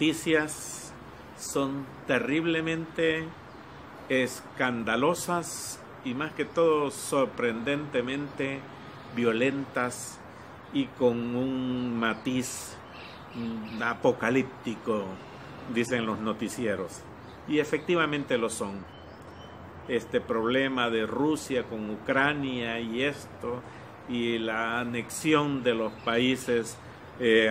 noticias son terriblemente escandalosas y más que todo sorprendentemente violentas y con un matiz apocalíptico, dicen los noticieros, y efectivamente lo son. Este problema de Rusia con Ucrania y esto, y la anexión de los países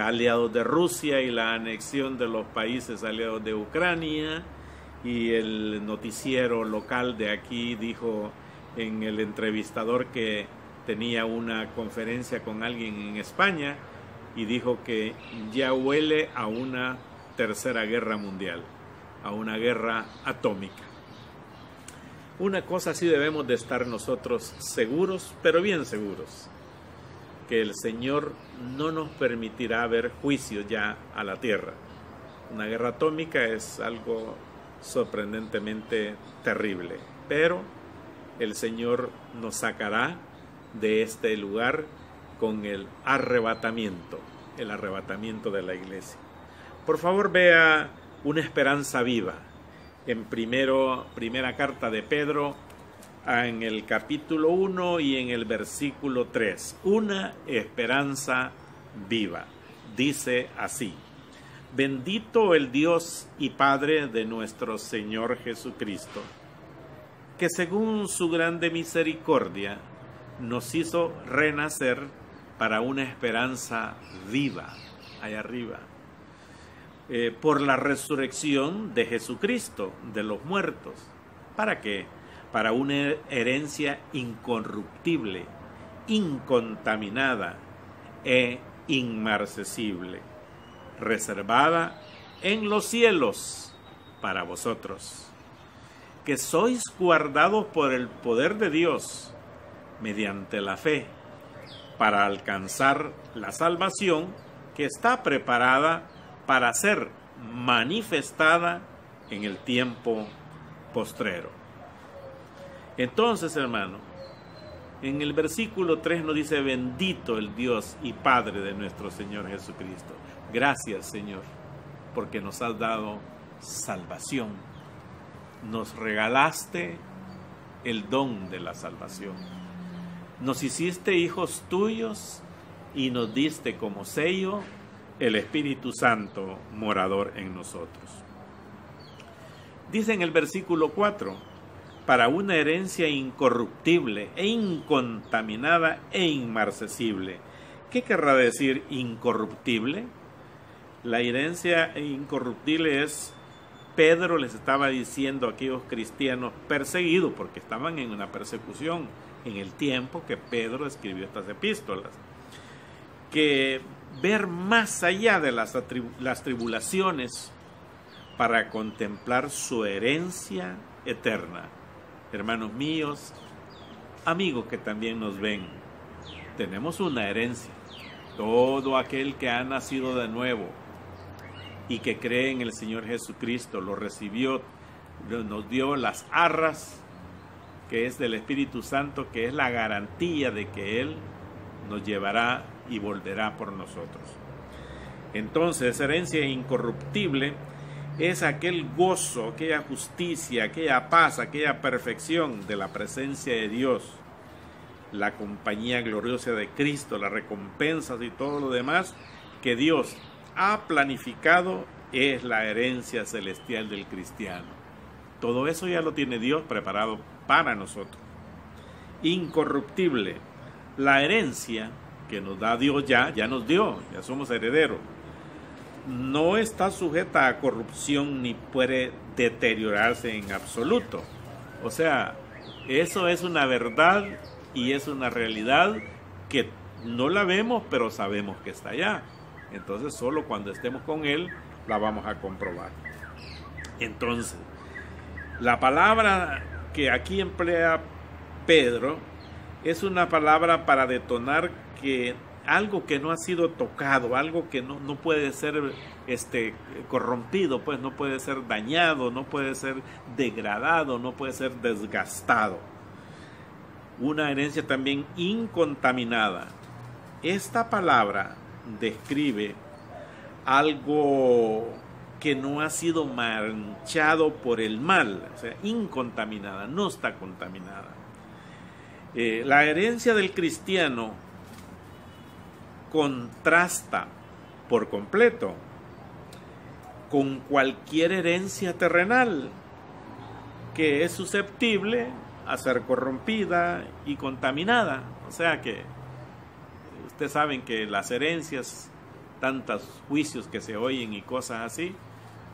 aliados de Rusia y la anexión de los países aliados de Ucrania, y el noticiero local de aquí dijo en el entrevistador que tenía una conferencia con alguien en España y dijo que ya huele a una tercera guerra mundial, a una guerra atómica. Una cosa sí debemos de estar nosotros seguros, pero bien seguros, que el Señor no nos permitirá ver juicio ya a la tierra. Una guerra atómica es algo sorprendentemente terrible, pero el Señor nos sacará de este lugar con el arrebatamiento de la iglesia. Por favor, vea una esperanza viva en primera carta de Pedro, en el capítulo 1 y en el versículo 3. Una esperanza viva. Dice así: bendito el Dios y Padre de nuestro Señor Jesucristo, que según su grande misericordia nos hizo renacer para una esperanza viva, allá arriba, por la resurrección de Jesucristo de los muertos. ¿Para qué? Para una herencia incorruptible, incontaminada e inmarcesible, reservada en los cielos para vosotros, que sois guardados por el poder de Dios mediante la fe, para alcanzar la salvación que está preparada para ser manifestada en el tiempo postrero. Entonces, hermano, en el versículo 3 nos dice: bendito el Dios y Padre de nuestro Señor Jesucristo. Gracias, Señor, porque nos has dado salvación. Nos regalaste el don de la salvación. Nos hiciste hijos tuyos y nos diste como sello el Espíritu Santo morador en nosotros. Dice en el versículo 4: para una herencia incorruptible e incontaminada e inmarcesible. ¿Qué querrá decir incorruptible? La herencia incorruptible es, Pedro les estaba diciendo a aquellos cristianos perseguidos, porque estaban en una persecución en el tiempo que Pedro escribió estas epístolas, que ver más allá de las tribulaciones para contemplar su herencia eterna. Hermanos míos, amigos que también nos ven, tenemos una herencia. Todo aquel que ha nacido de nuevo y que cree en el Señor Jesucristo, lo recibió, nos dio las arras, que es del Espíritu Santo, que es la garantía de que Él nos llevará y volverá por nosotros. Entonces, herencia incorruptible es aquel gozo, aquella justicia, aquella paz, aquella perfección de la presencia de Dios, la compañía gloriosa de Cristo, las recompensas y todo lo demás que Dios ha planificado, es la herencia celestial del cristiano. Todo eso ya lo tiene Dios preparado para nosotros. Incorruptible, la herencia que nos da Dios ya nos dio, ya somos herederos. No está sujeta a corrupción ni puede deteriorarse en absoluto. O sea, eso es una verdad y es una realidad que no la vemos, pero sabemos que está allá. Entonces, solo cuando estemos con Él la vamos a comprobar. Entonces, la palabra que aquí emplea Pedro es una palabra para detonar que algo que no ha sido tocado, algo que no puede ser corrompido, pues no puede ser dañado, no puede ser degradado, no puede ser desgastado. Una herencia también incontaminada. Esta palabra describe algo que no ha sido manchado por el mal, o sea, incontaminada, no está contaminada. La herencia del cristiano contrasta por completo con cualquier herencia terrenal que es susceptible a ser corrompida y contaminada. O sea que ustedes saben que las herencias, tantos juicios que se oyen y cosas así,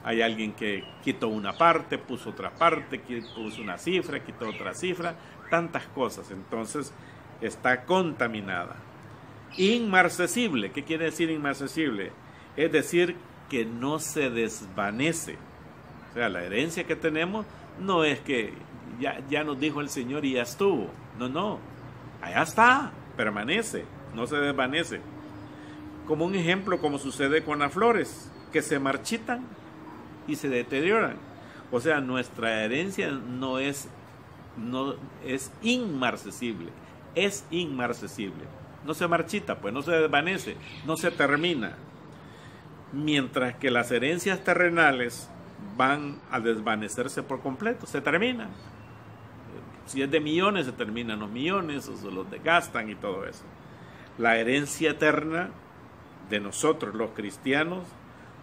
hay alguien que quitó una parte, puso otra parte, puso una cifra, quitó otra cifra, tantas cosas. Entonces está contaminada. Inmarcesible. ¿Qué quiere decir inmarcesible? Es decir, que no se desvanece. O sea, la herencia que tenemos no es que ya nos dijo el Señor y ya estuvo. No, no. Allá está, permanece, no se desvanece. Como un ejemplo, como sucede con las flores, que se marchitan y se deterioran. O sea, nuestra herencia no es inmarcesible, es inmarcesible. No se marchita, pues no se desvanece, no se termina. Mientras que las herencias terrenales van a desvanecerse por completo, se terminan. Si es de millones, se terminan los millones, o se los desgastan y todo eso. La herencia eterna de nosotros los cristianos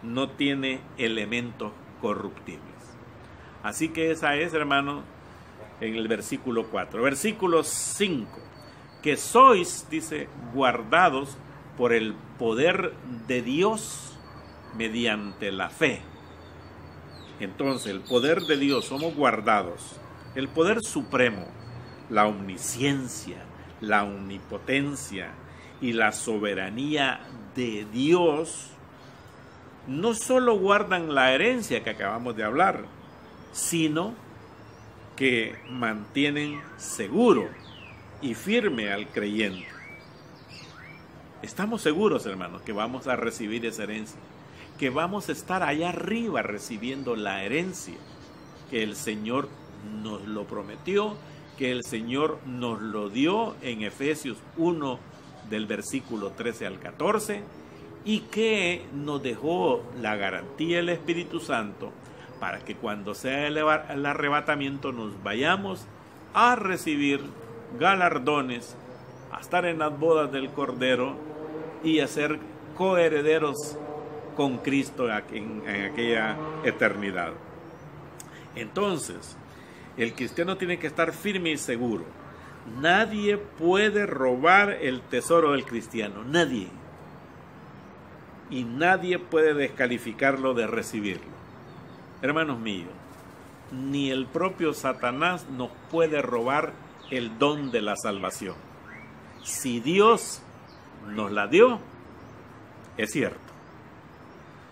no tiene elementos corruptibles. Así que esa es, hermano, en el versículo 4. Versículo 5. Que sois, dice, guardados por el poder de Dios mediante la fe. Entonces, el poder de Dios, somos guardados. El poder supremo, la omnisciencia, la omnipotencia y la soberanía de Dios, no solo guardan la herencia que acabamos de hablar, sino que mantienen seguro y firme al creyente. Estamos seguros, hermanos, que vamos a recibir esa herencia, que vamos a estar allá arriba recibiendo la herencia, que el Señor nos lo prometió, que el Señor nos lo dio en Efesios 1 del versículo 13 al 14, y que nos dejó la garantía del Espíritu Santo para que cuando sea el arrebatamiento nos vayamos a recibir galardones, a estar en las bodas del Cordero y a ser coherederos con Cristo en aquella eternidad. Entonces, el cristiano tiene que estar firme y seguro. Nadie puede robar el tesoro del cristiano, nadie. Y nadie puede descalificarlo de recibirlo. Hermanos míos, ni el propio Satanás nos puede robar el don de la salvación. Si Dios nos la dio, es cierto.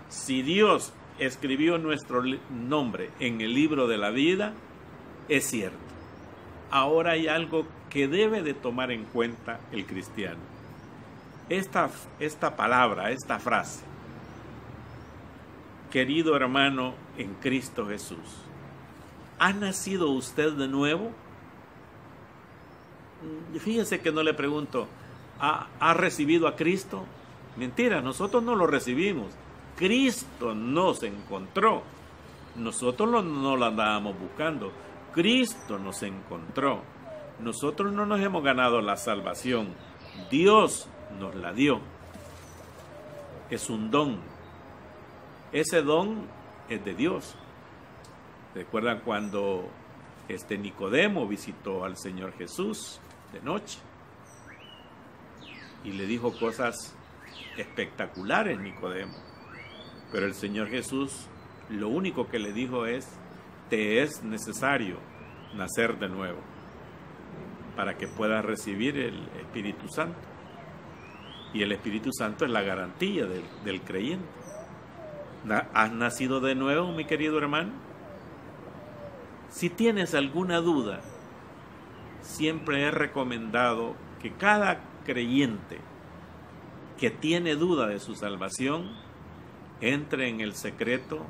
Si Dios escribió nuestro nombre en el libro de la vida, es cierto. Ahora hay algo que debe de tomar en cuenta el cristiano. Esta palabra, esta frase, querido hermano en Cristo Jesús, ¿ha nacido usted de nuevo? Fíjese que no le pregunto, ¿ha recibido a Cristo? Mentira, nosotros no lo recibimos. Cristo nos encontró. Nosotros no lo andábamos buscando. Cristo nos encontró. Nosotros no nos hemos ganado la salvación. Dios nos la dio. Es un don. Ese don es de Dios. ¿Recuerdan cuando Nicodemo visitó al Señor Jesús de noche? Y le dijo cosas espectaculares, Nicodemo. Pero el Señor Jesús lo único que le dijo es: te es necesario nacer de nuevo para que puedas recibir el Espíritu Santo. Y el Espíritu Santo es la garantía del creyente. ¿Has nacido de nuevo, mi querido hermano? Si tienes alguna duda, siempre he recomendado que cada creyente que tiene duda de su salvación entre en el secreto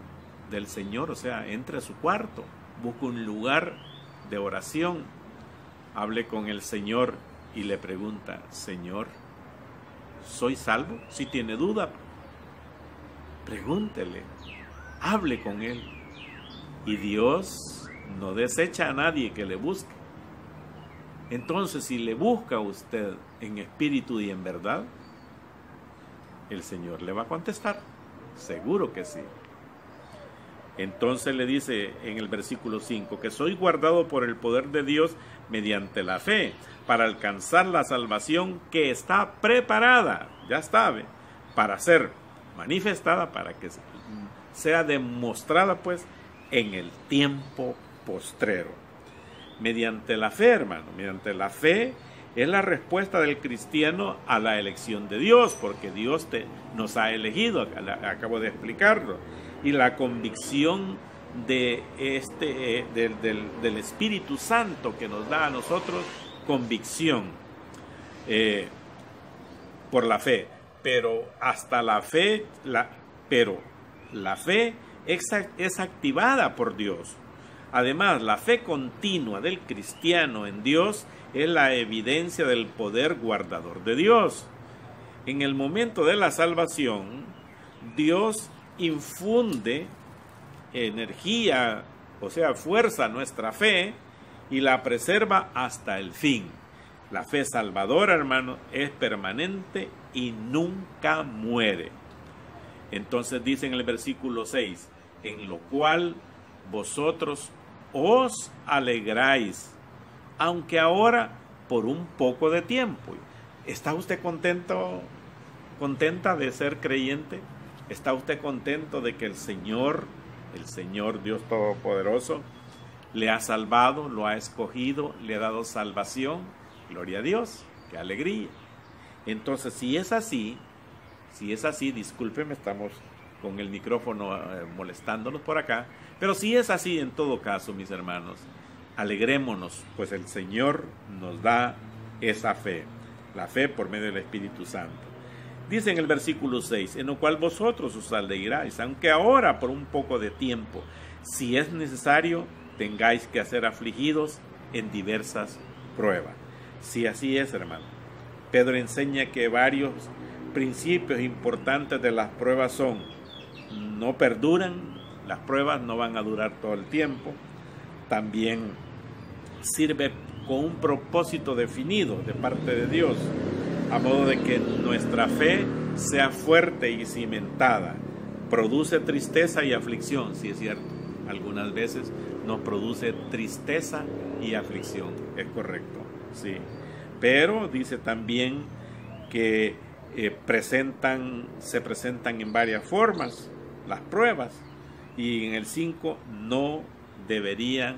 del Señor, o sea, entre a su cuarto, busque un lugar de oración, hable con el Señor y le pregunta: Señor, ¿soy salvo? Si tiene duda, pregúntele, hable con Él. Y Dios no desecha a nadie que le busque. Entonces, si le busca a usted en espíritu y en verdad, el Señor le va a contestar. Seguro que sí. Entonces le dice en el versículo 5, que soy guardado por el poder de Dios mediante la fe, para alcanzar la salvación que está preparada, ya sabe, para ser manifestada, para que sea demostrada pues en el tiempo postrero. Mediante la fe, hermano, mediante la fe es la respuesta del cristiano a la elección de Dios, porque Dios nos ha elegido, acabo de explicarlo, y la convicción de del Espíritu Santo que nos da a nosotros convicción por la fe, pero hasta la fe, pero la fe es activada por Dios. Además, la fe continua del cristiano en Dios es la evidencia del poder guardador de Dios. En el momento de la salvación, Dios infunde energía, o sea, fuerza a nuestra fe y la preserva hasta el fin. La fe salvadora, hermano, es permanente y nunca muere. Entonces dice en el versículo 6, en lo cual vosotros os alegráis, aunque ahora por un poco de tiempo. ¿Está usted contenta de ser creyente? ¿Está usted contento de que el Señor Dios Todopoderoso le ha salvado, lo ha escogido, le ha dado salvación? Gloria a Dios, qué alegría. Entonces, si es así, discúlpeme, estamos con el micrófono molestándonos por acá, pero si es así en todo caso, mis hermanos, alegrémonos, pues el Señor nos da esa fe, la fe por medio del Espíritu Santo. Dice en el versículo 6, en lo cual vosotros os alegráis, aunque ahora por un poco de tiempo, si es necesario, tengáis que ser afligidos en diversas pruebas. Si así es, hermano. Pedro enseña que varios principios importantes de las pruebas son: no perduran, las pruebas no van a durar todo el tiempo. También sirve con un propósito definido de parte de Dios, a modo de que nuestra fe sea fuerte y cimentada. Produce tristeza y aflicción, sí es cierto. Algunas veces nos produce tristeza y aflicción, es correcto, sí. Pero dice también que se presentan en varias formas las pruebas, y en el 5 no deberían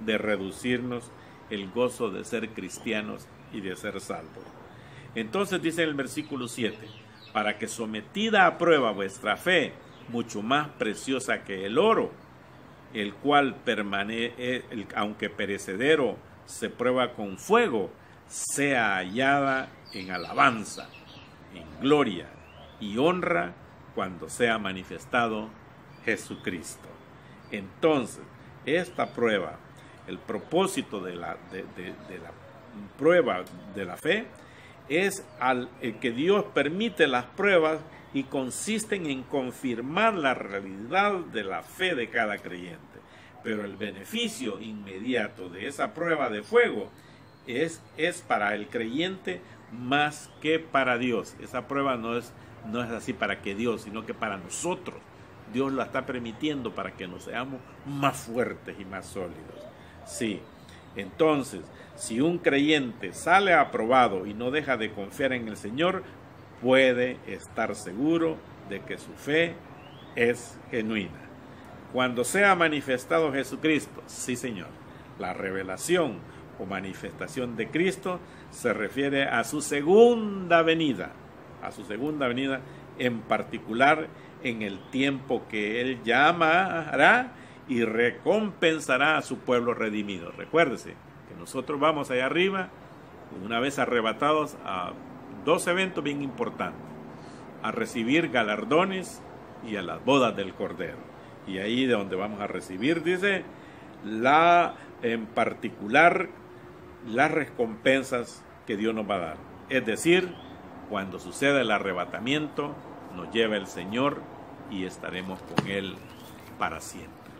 de reducirnos el gozo de ser cristianos y de ser salvos. Entonces dice en el versículo 7, para que sometida a prueba vuestra fe, mucho más preciosa que el oro, el cual aunque perecedero se prueba con fuego, sea hallada en alabanza, en gloria y honra cuando sea manifestado Jesucristo. Entonces, esta prueba, el propósito de la prueba de la fe, es que Dios permite las pruebas y consisten en confirmar la realidad de la fe de cada creyente. Pero el beneficio inmediato de esa prueba de fuego es para el creyente más que para Dios. Esa prueba no es así para que Dios, sino que para nosotros. Dios la está permitiendo para que nos seamos más fuertes y más sólidos. Sí, entonces, si un creyente sale aprobado y no deja de confiar en el Señor, puede estar seguro de que su fe es genuina. Cuando sea manifestado Jesucristo, sí, Señor, la revelación o manifestación de Cristo se refiere a su segunda venida, en particular en el tiempo que Él llamará y recompensará a su pueblo redimido. Recuérdese que nosotros vamos allá arriba, una vez arrebatados, a dos eventos bien importantes: a recibir galardones y a las bodas del Cordero. Y ahí de donde vamos a recibir, dice, en particular las recompensas que Dios nos va a dar. Es decir, cuando suceda el arrebatamiento, nos lleva el Señor y estaremos con Él para siempre.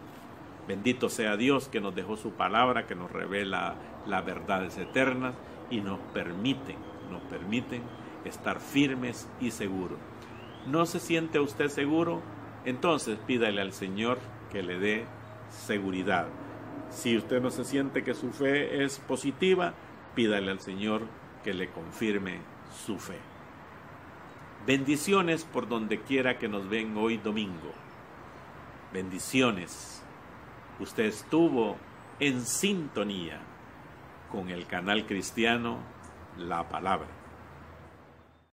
Bendito sea Dios que nos dejó su palabra, que nos revela las verdades eternas y nos permiten estar firmes y seguros. ¿No se siente usted seguro? Entonces pídale al Señor que le dé seguridad. Si usted no se siente que su fe es positiva, pídale al Señor que le confirme su fe. Bendiciones por donde quiera que nos ven hoy domingo. Bendiciones. Usted estuvo en sintonía con el canal cristiano La Palabra.